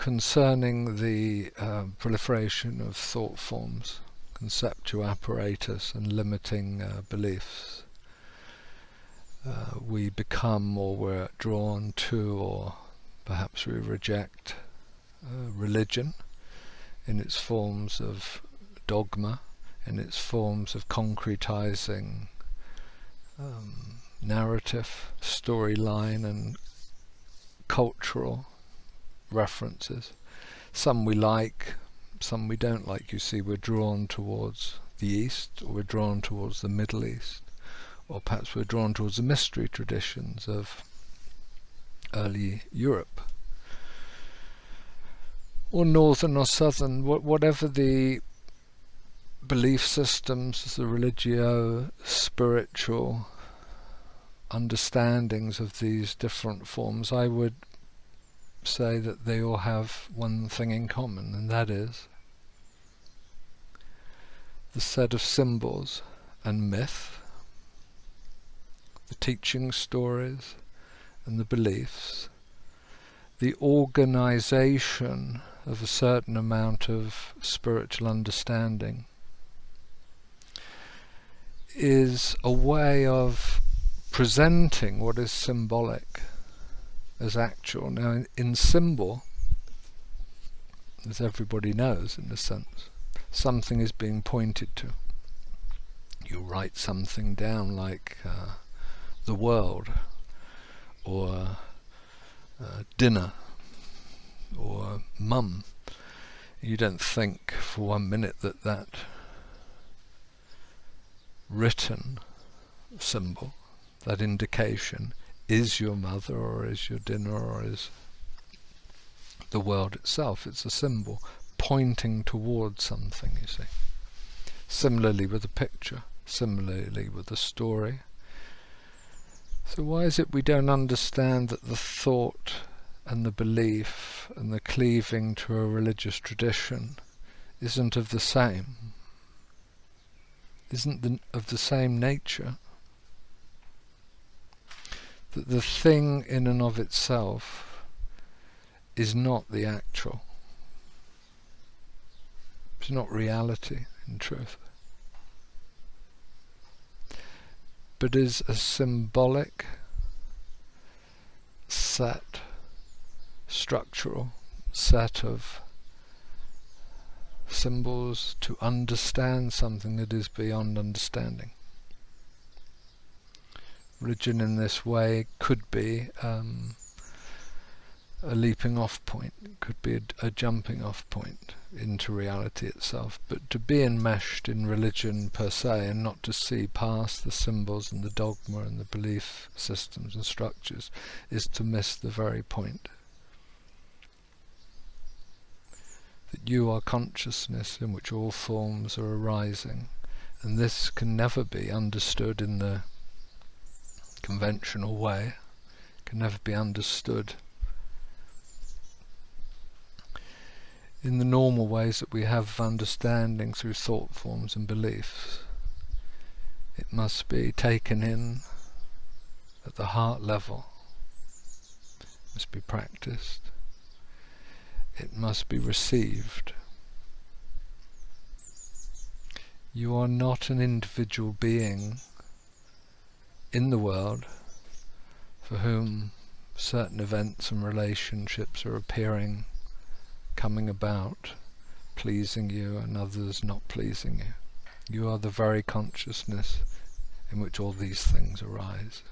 concerning the proliferation of thought forms, conceptual apparatus and limiting beliefs. We become, or we're drawn to, or perhaps we reject religion in its forms of dogma, in its forms of concretizing narrative, storyline and cultural references. Some we like, some we don't like. You see, we're drawn towards the East, or we're drawn towards the Middle East, or perhaps we're drawn towards the mystery traditions of early Europe, or northern or southern, whatever the belief systems, the religio, spiritual understandings of these different forms. I would say that they all have one thing in common, and that is the set of symbols and myth, the teaching stories and the beliefs, the organization of a certain amount of spiritual understanding is a way of presenting what is symbolic as actual. Now, in symbol, as everybody knows in a sense, something is being pointed to. You write something down like the world, or dinner, or mum. You don't think for 1 minute that that written symbol, that indication, is your mother, or is your dinner, or is the world itself. It's a symbol pointing towards something, you see. Similarly with a picture, similarly with a story. So why is it we don't understand that the thought and the belief and the cleaving to a religious tradition isn't of the same, isn't of the same nature? That the thing in and of itself is not the actual. It's not reality, in truth, but is a symbolic set, structural set of symbols to understand something that is beyond understanding. Religion in this way could be a leaping off point, it could be a jumping off point into reality itself, but to be enmeshed in religion per se and not to see past the symbols and the dogma and the belief systems and structures is to miss the very point. That you are consciousness in which all forms are arising, and this can never be understood in the conventional way, can never be understood in the normal ways that we have of understanding through thought forms and beliefs. It must be taken in at the heart level, it must be practiced, it must be received. You are not an individual being in the world for whom certain events and relationships are appearing, coming about, pleasing you, and others not pleasing you. You are the very consciousness in which all these things arise.